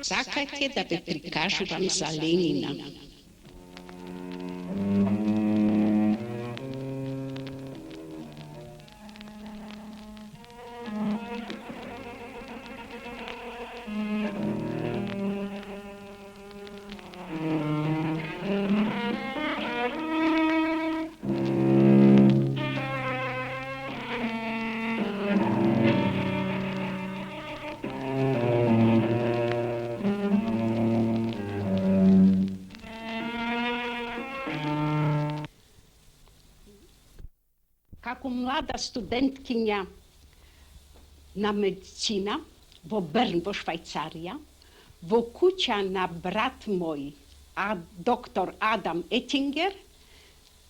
Сакате да ви прикажувам за Ленина. Како млада студенткиња на медицина во Берн, во Швајцарија, во куќа на брат мој, доктор Адам Етингер,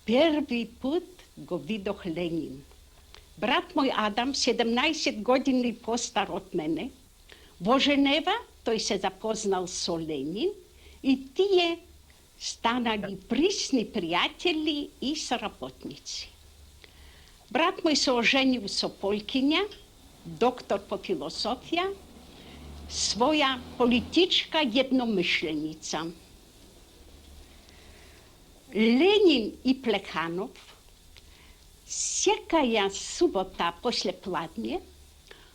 први пат го видох Ленин. Брат мој Адам, 17 години постар од мене, во Женева тој се запознал со Ленин и тие станали присни пријатели и соработници. Брат мој се оженил со полкиња, доктор по философија, своја политичка едномишленица. Ленин и Плеханов секаја субота после пладње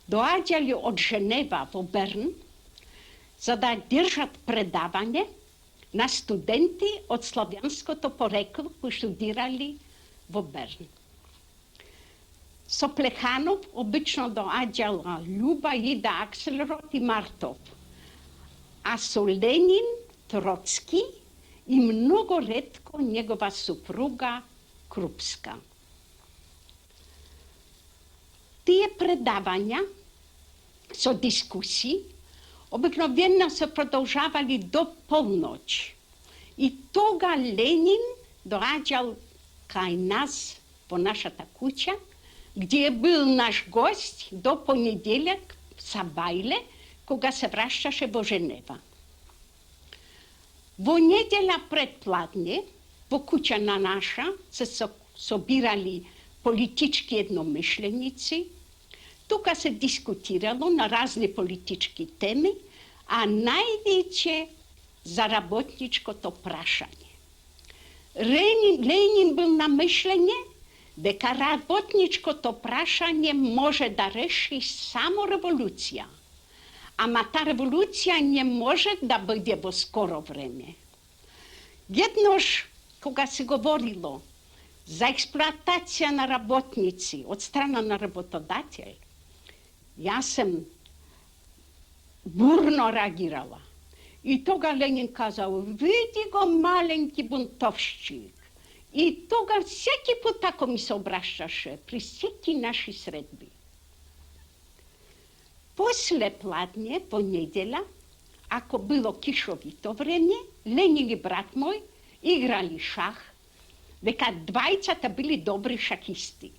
доаѓали од Женева во Берн за да држат предавање на студенти од славјанското порекло кои студирали во Берн. Со Плеханов обично доаѓала Љуба, Ида Акселрод и Мартов, а со Ленин, Троцки и многу ретко негова супруга Крупска. Тие предавања со дискусии обикновено се продолжавали до полноќ. И тога Ленин доаѓал кај нас во нашата куќа, где бил наш гост до понеделјак са бајле, кога се враќаше во Женева. Во неделја пред пладње, во куќа на наша, се собирали политички едномишленици. Тука се дискутирало на разни политички теми, а највеќе за работничкото прашање. Ленин бил на мишлење дека работничкото прашање може да реши само револуција, ама та револуција не може да биде во скоро време. Еднош, кога се говорило за експлоатација на работници од страна на работодател, јас сум бурно реагирала. И тога Ленин казал: види го маленки бунтовшчик. И тога всеки пат тако ми се обращаше при секи наши средби. После пладње, по неделја, ако било кишовито време, Ленин и брат мој играли шах, дека двајцата били добри шахисти.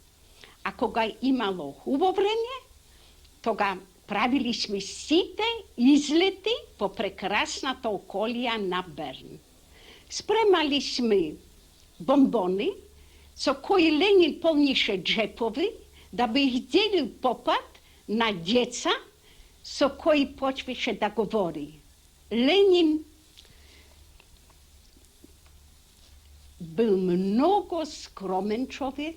А кога имало хубаво време, тога правили сме сите излети по прекрасната околија на Берн. Spremali сме бомбони, со кои Ленин полнише джепови, да би их делил попат на деца, со кои почвише да говори. Ленин был много скромен човек,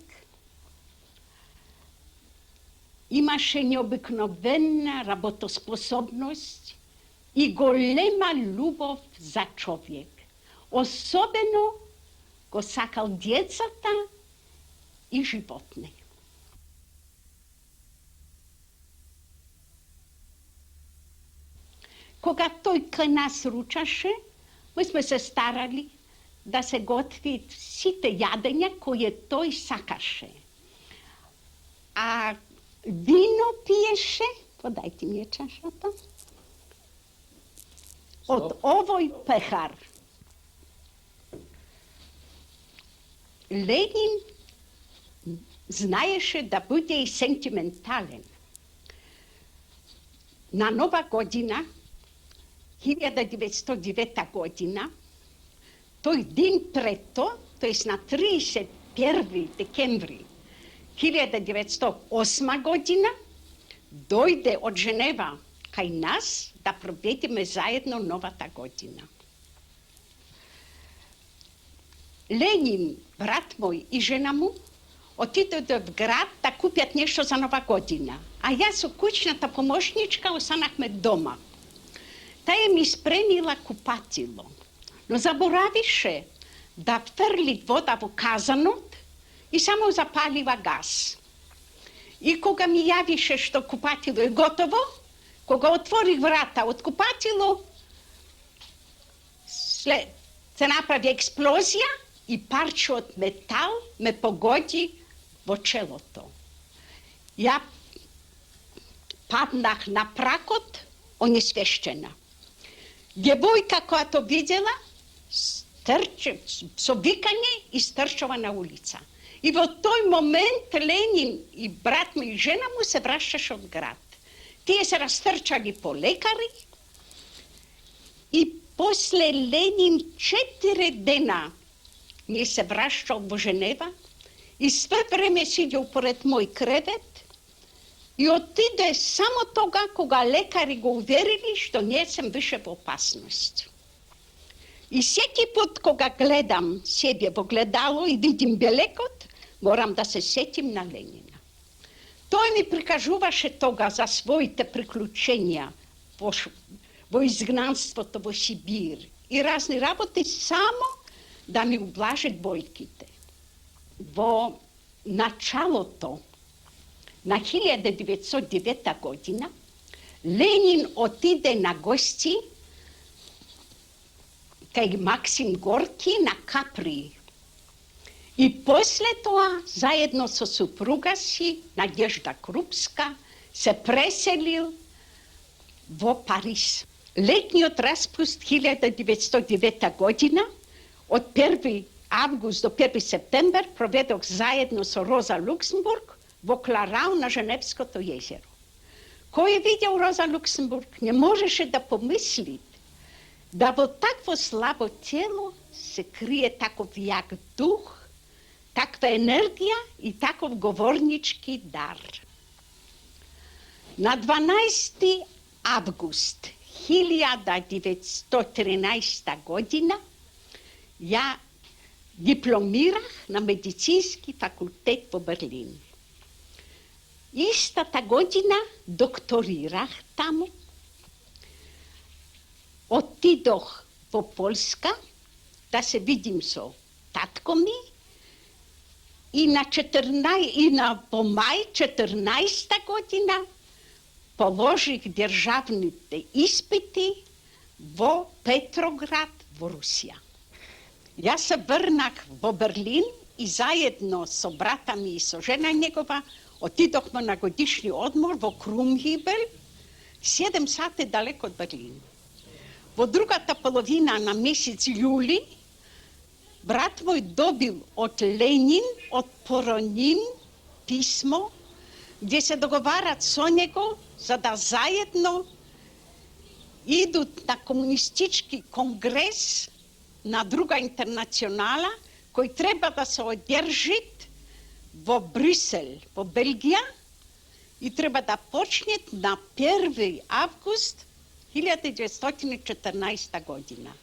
имаше необикновена работоспособност и голема любов за човек. Особено го сакал децата и животни. Кога тој кај нас ручаше, ми сме се старали да се готви сите јадења кои тој сакаше. А вино пиеше, подајте ми ја чашата, од овој пехар. Ленин знаеше да биде и сентиментален. На Нова година, 1909 година, тој ден прето, тоест на 31 декември 1908 година, дојде од Женева кај нас да проведеме заедно новата година. Ленин, брат мој и жена му, отидоа в град да купят нешто за Нова година, а јас со куќната помошничка останахме дома. Таја ми спремила купатило, но заборавише да фрли вода во казанот и само запалива газ. И кога ми јавише што купатило е готово, кога отворих врата од купатило, се направи експлозија и парче од метал ме погоди во челото. Ја паднах на пракот, онесвештена. Девојка која то видела, со викање и стрчава на улица. И во тој момент Ленин и брат ми и жена му се вращаше од град. Тие се растрчали по лекари и после Ленин 4 дена не се вращал во Женева и све време сидел поред мој кревет и отиде само тога кога лекари го уверили што не сум више во опасност. И секи пат кога гледам себе во гледало и видим белекот, морам да се сетим на Ленина. Тој ми прикажуваше тога за своите приклученија во изгнанството во Сибир и разни работи само да ми ублажат бојките. Во началото на 1909 година Ленин отиде на гости кај Максим Горки на Капри. И после тоа, заедно со супруга си, Надежда Крупска, се преселил во Париз. Летниот распуст 1909 година, од 1 август до 1 септембер, проведох заедно со Роза Луксембург во Кларау на Женевското езеро. Кој видел Роза Луксембург, не можеше да помисли да во такво слабо тело се крие таков јак дух, таква енергија и таков говорнички дар. На 12 август 1913 година ја дипломирах на медицински факултет во Берлин. Истата година докторирах таму. Отидох во Полска да се видим со татко ми и во мај 14 година положих државните испити во Петроград во Русија. Јас се врнах во Берлин и заедно со брата ми и со жена негова отидохме на годишни одмор во Крумхибел, 7 сати далеко од Берлин. Во другата половина на месец јули, брат мој добил од Ленин, од Поронин, писмо, где се договарат со него за да заедно идут на комунистички конгрес на друга интернационала, кој треба да се одржи во Брюсел, во Белгија, и треба да почне на 1 август 1914 година.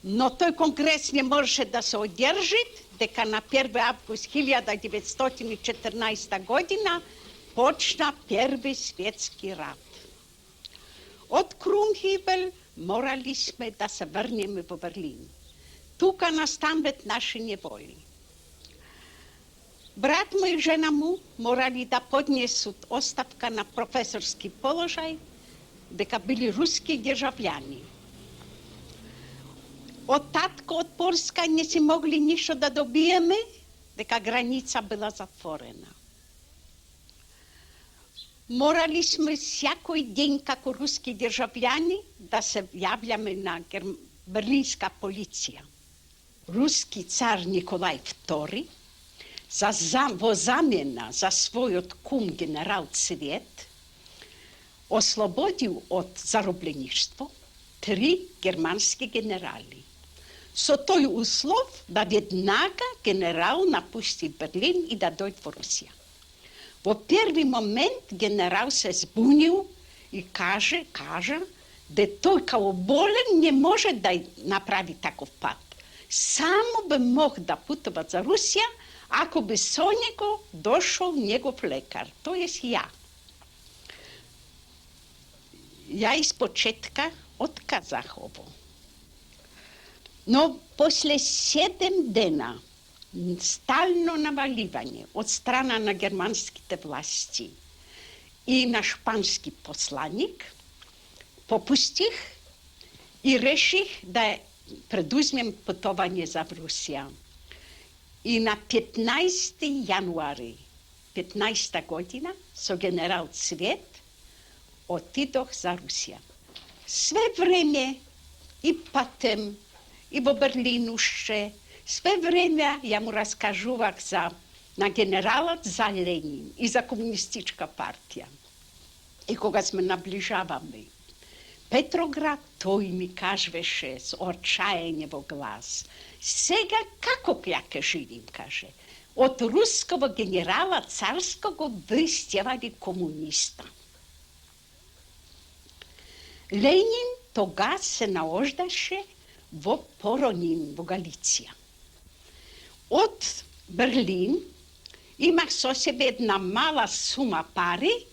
Но тој конгрес не може да се одржи, дека на 1 август 1914 година почна Први светски рат. Од Крумхибел морали сме да се врнеме во Берлин. Тука настануват наши неволи. Брат му и жена му морали да поднесут оставка на професорски положај, дека били руски државјани. Од татко од Полска не си могли ништо да добиеме, дека граница била затворена. Морали сме секој ден како руски државјани да се јавljаме на берлинска полиција. Руски цар Николај II во замена за својот кум генерал Цвет ослободил од заробljeništvo 3 германски генерали. Со тој услов да веднага генерал напусти Берлин и да дојде во Русија. Во први момент генерал се збунил и кажа да тој као болен не може да направи таков пат. Само би мог да путува за Русија ако би со него дошол негов лекар, тоест ја. Ја испочетка отказах ово. Но после 7 дена стално наваливање од страна на германските власти и на шпански посланик, попустих и реших да предузмем путување за Русија. И на 15 јануари 15 година со генерал Цвет отидох за Русија. Све време и патем, и во Берлин уште, све време ја му раскажувах на генералот за Ленин и за комунистичка партија. И кога сме наближаваме Петроград, тој ми кажеше со отчајање во глас: сега како ја ке живим, каже. Од руского генерала царского ви стевали комуниста. Ленин тога се наождаше во Поронин, во Галиција. Од Берлин имах со себе една мала сума пари,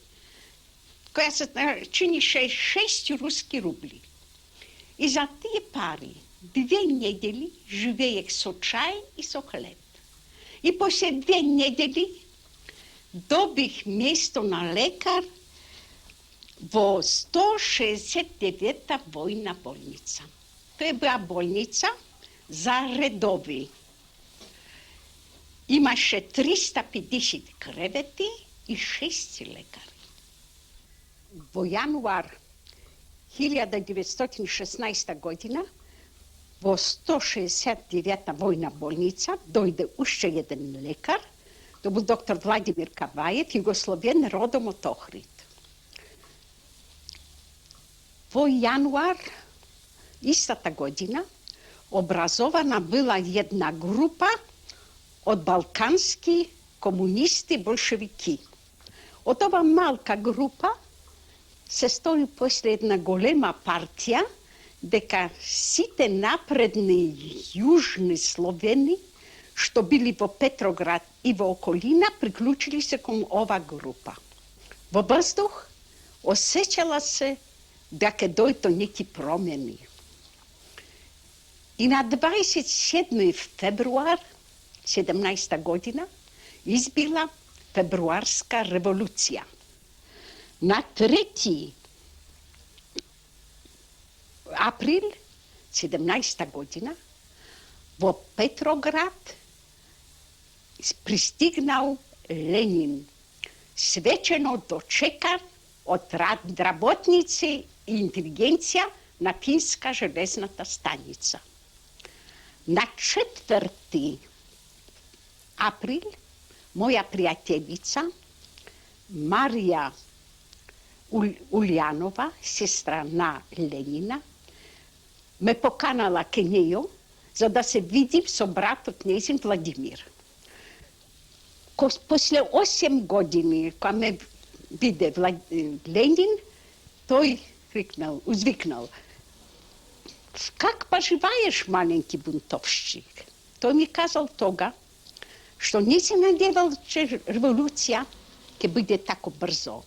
која се чинише 6 руски рубли. И за тие пари 2 недели живеех со чај и со хлеб. И после 2 недели добих место на лекар во 169-та војна болница. Тоа била болница за редови. Имаше 350 кревети и 6 лекари. Во јануар 1916 година во 169-та војна болница дојде уште еден лекар, тоа бил доктор Владимир Каваев, југословен, родом од Охрид. Во јануар истата година образована била една група од балкански комунисти большевики. Од ова малка група се стои после една голема партија, дека сите напредни јужни Словени, што били во Петроград и во околина, приклучили се кон ова група. Во воздух осеќала се дека дојдо неки промени. И на 27 февруар 17 година избила февруарска револуција. На 3 април 17 година во Петроград пристигнал Ленин, свечено дочекан од работници и интелигенција на Финска железната станица. На 4 април моја пријателица Марија Улјанова, сестра на Ленина, ме поканала ке нејо за да се видим со братот нејзин Владимир. После 8 години, кога ме виде Ленин, тој узвикнал, как поживаеш, маленки бунтовщик? Тој ми казал тога, што не се надевал, че револуција ќе биде тако брзо.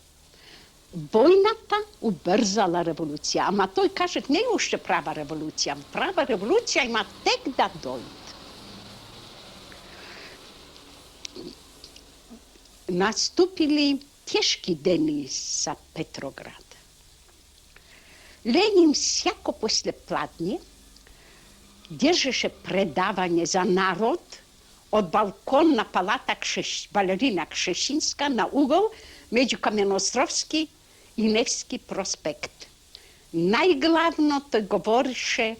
Војната убрзала револуција, ама тој каже, не е уште права револуција. Права револуција има тек да дојде. Наступили тешки дени за Петроград. Ленин сјако после пладње држеше предавање за народ од балкон на палата Балерина Кшешинска на угол меѓу Каменостровски и Невски проспект. Најглавно тој говорише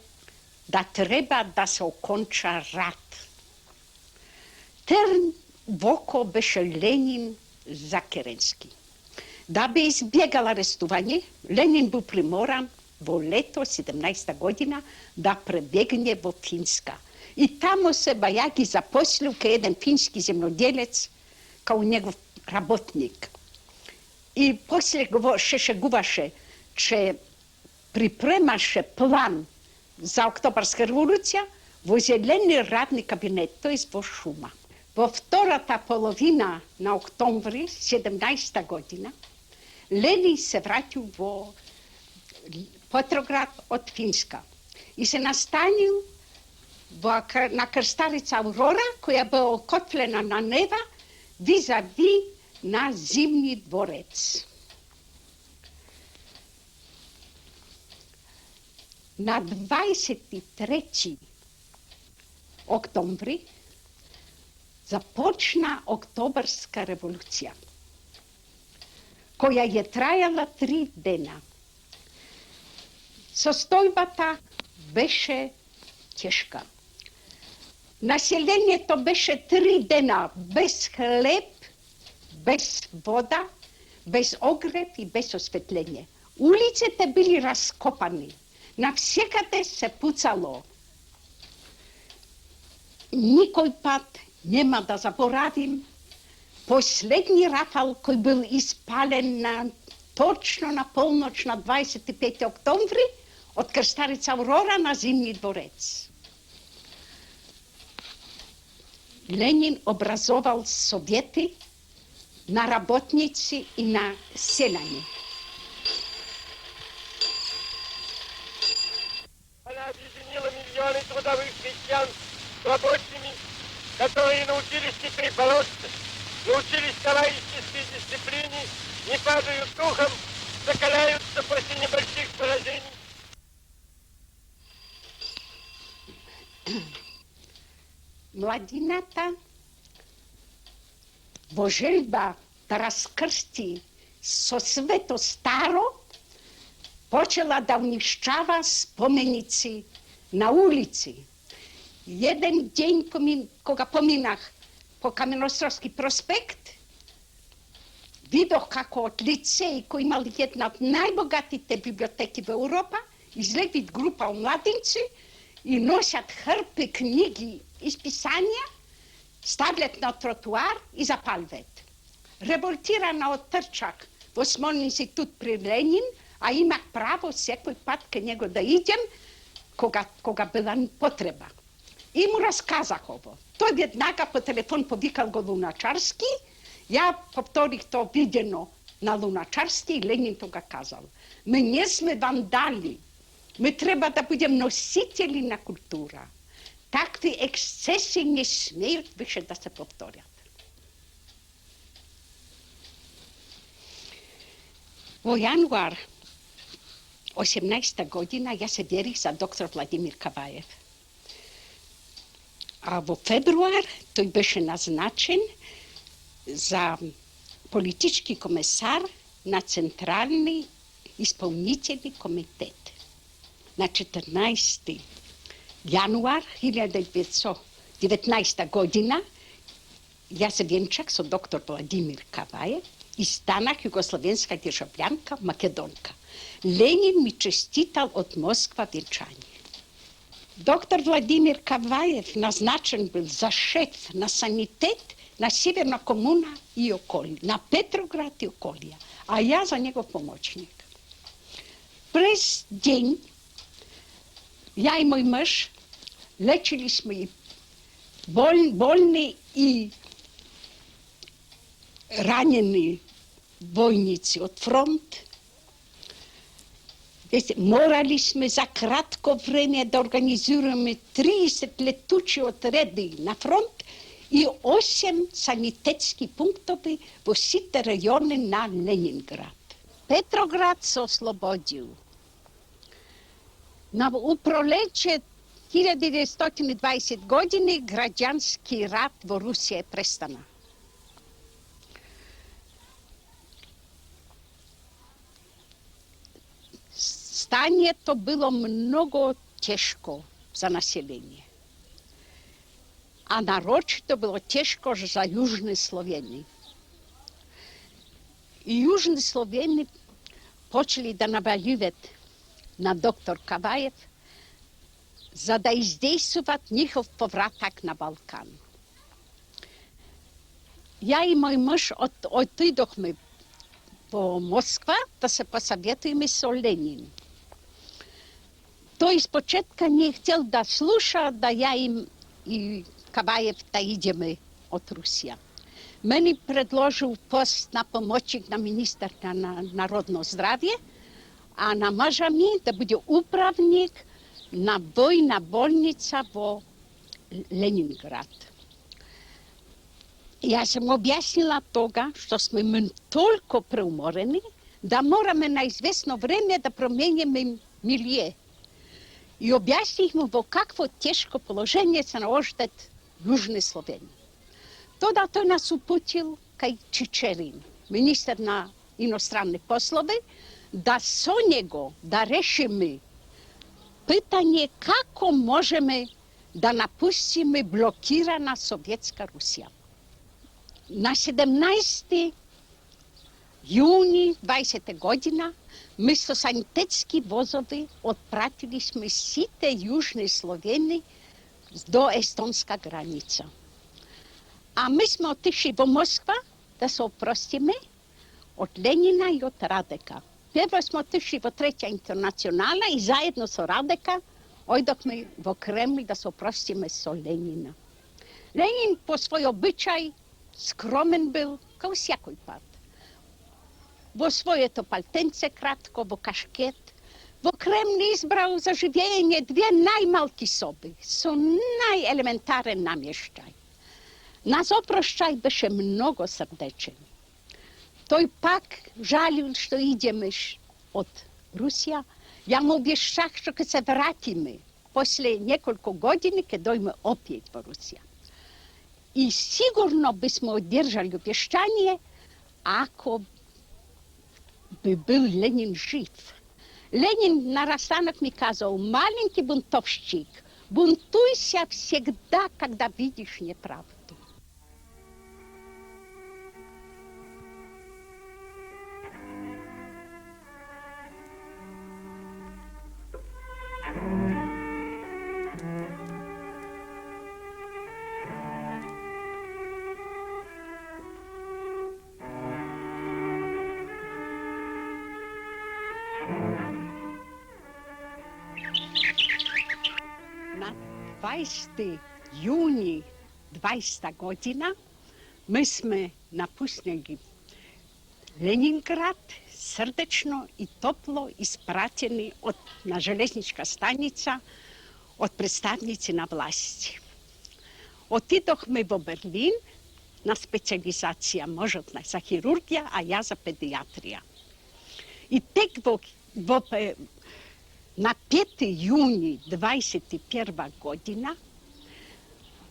да треба да се оконча рат. Трн во око беше Ленин за Керенски. Да би избегал арестување, Ленин бил приморан во лето 17 година да пребегне во Финска. И тамо се баја ги запослил кај еден фински земјоделец као негов работник. И после се шегуваше, че припремаше план за Октобарска револуција во зелени радни кабинет, тоест во шума. Во втората половина на октомври 17 година Ленин се вратил во Петроград од Финска и се настанил на крстарица Аврора, која била окотлена на нева визави на Зимни дворец. На 23 октомври започна Октобарска револуција, која ја трајала 3 дена. Состојбата беше тешка. Населението беше 3 дена без хлеб, без вода, без огрев и без осветление. Улиците били раскопани. Навсекаде се пуцало. Никој пат нема да заборавим последни рафал кој бил испален точно на полноќ на 25 октомври од крстарица Аврора на Зимни дворец. Ленин образовал совети на работници и на селјани. Она объединила миллионы трудовых крестьян с рабочими, которые научились хитрой бороться, научились товарищеской дисциплине, не падают духом, закаляются после небольших поражений. Младината во желба да раскрсти со свето старо, почела да унишчава споменици на улици. Еден ден, кога поминах по Каменостровски проспект, видох како од лицеи кои имали една од најбогатите библиотеки во Европа, излеви група младинци и носят хрпи книги и списања, ставлят на тротуар и запалват. Револтирана од трчак во Смолен институт при Ленин, а имах право секој пат кај него да идем, кога била потреба. И му расказах ово. Тој веднага по телефон повикал го Луначарски, ја повторих то видено на Луначарски и Ленин тога казал: "Ме не сме вандали, ме треба да будем носители на култура. Такви ексцеси не смеют више да се повторят." Во јануар 18 година ја се верих за доктор Владимир Каваев. А во февруар тој беше назначен за политички комесар на Централни исполнителни комитет. На 14 јануар 1919 година ја се венчах со доктор Владимир Каваев и станах југословенска државјанка, македонка. Ленин ми честитал од Москва венчање. Доктор Владимир Каваев назначен был за шеф на санитет на Северна комуна и околия, на Петроград и околия, а я за него помощник. През день я и мой мъж лечили сме и болни и ранени войници от фронт. Morali sme za kratko vreme da organiziramo 30 letući odredi na front i 8 sanitetskih punktovi po site rajone na Leningrad. Petrograd se oslobodio. U proleće 1920 godine građanski rat u Rusiji je prestana. Stanje to bilo mnogo teško za naseljenje. A naročito bilo teško za Južne Slovenije. I Južni Sloveni počeli da navaljivati na doktor Kavajev za da izdejsovat njihov povratak na Balkan. Ja i moj muž otidohme po Moskva da se posavjetujeme s Leninim. To iz početka nije htjel da sluša da ja im i Kavajev da ideme od Rusija. Meni predložil post na pomoćnik na ministarka na narodno zdravje, a na muža mi da bude upravnik na vojna bolnica u Leningrad. Ja sam objasnila toga što smo mi toliko preumoreni da moramo na izvesno vreme da promijenimo milije. I objasnih mu vo kakvo teško položenje se naoštet Južne Slovenije. Toda to nas uputil kaj Čičerin, ministar na inostrane poslove, da so njego da rešimo pitanje kako možemo da napustimo blokirana Sovjetska Rusija. Na 17. juni 20. godina mi so sanitetski vozovi odpratili smo site Južne Slovenije do estonska granica. A mi smo otišli v Moskva da se oprostime od Lenina i od Radeka. Prvo smo otišli v Treća internacionala i zajedno sa Radeka ojdokme v Kreml da se oprostime so Lenina. Lenin po svoj običaj skromen bil kao всякой pad. Vo svoje to paltence kratko, vo kašket, vo Kreml izbrao za življenje dvije najmalki sobi, so najelementaren namještaj. Nas oprošćaj beše mnogo srdečen. To i pak žalil što ideme od Rusija. Ja mu obješćah što kad se vratime, poslije nekoliko godina, kad dojme opet v Rusija. I sigurno bismo održali obješćanje ako bi bil Lenin živ. Lenin na rastanak mi kazao, malenki buntovščik, buntuj se всегда, когда видишь неправду. Na 20. juni 20. godina mi smo napustili Leningrad srdečno i toplo ispratjeni na železnička stanica od predstavnici na vlasti. Otidohme v Berlin na specijalizacija možda za hirurgija, a ja za pediatrija. I tek na 5. juni 21. godina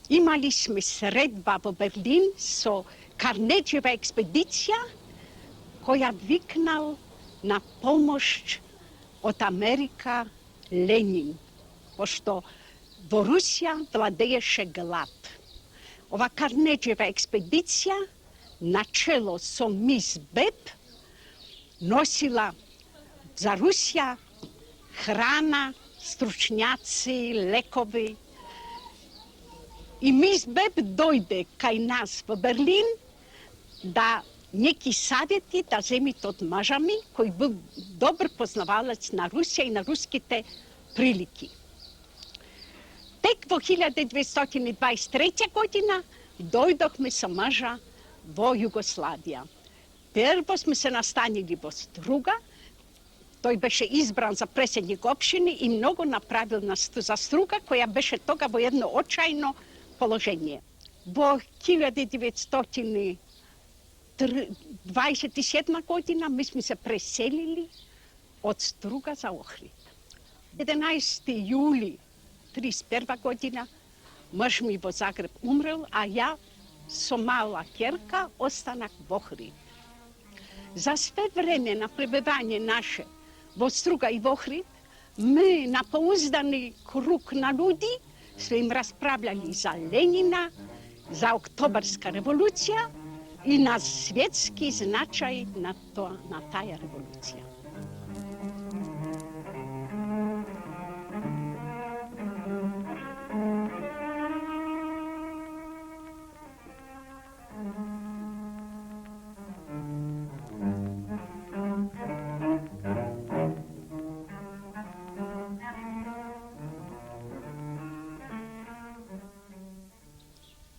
imali smo sredba v Berlin so Carnegieva ekspedicija koja viknal na pomoć od Amerika Lenin, pošto v Rusija vladeješe glad. Ova Carnegieva ekspedicija na čelo so Miss Beb nosila za Rusija hrana, stručnjaci, lekovi. I Miss Beb dojde kaj nas v Berlin da neki savjeti da zemite od Mažami, koji byl dobar poznavalac na Rusija i na ruskite priliki. Tek vo 1923. godina dojdohme sa Maža vo Jugoslavija. Prvo smo se nastanili vo Struga, той беше избран за predsjednik opštine i mnogo napravil za Struga, koja беше toga vo jedno očajno položenje. Vo 1927. godina mi smo se preselili od Struga za Ohrid. 11. juli 1931. godina muž mi vo Zagreb umrel, a ja so mala kerka ostanak v Ohrid. Za sve vremena prebivanje naše vo Struga i v Ohrid, mi na pouzdani krug na ljudi smo im raspravljali za Lenina, za Oktobarska revolucija i na svjetski značaj na taja revolucija.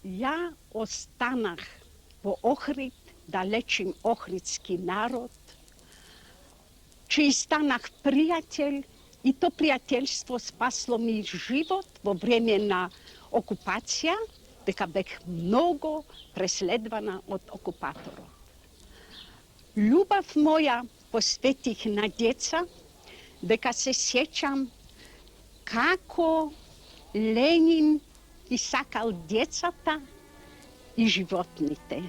Ja ostanah vo Ohrid da lečim ohridski narod, čiji stanah prijatelj i to prijateljstvo spaslo mi život vo vremena okupacija, deka beh mnogo presledvana od okupatora. Ljubav moja posvetih na djeca, deka se sjećam kako Lenin isakal djecata i životnite.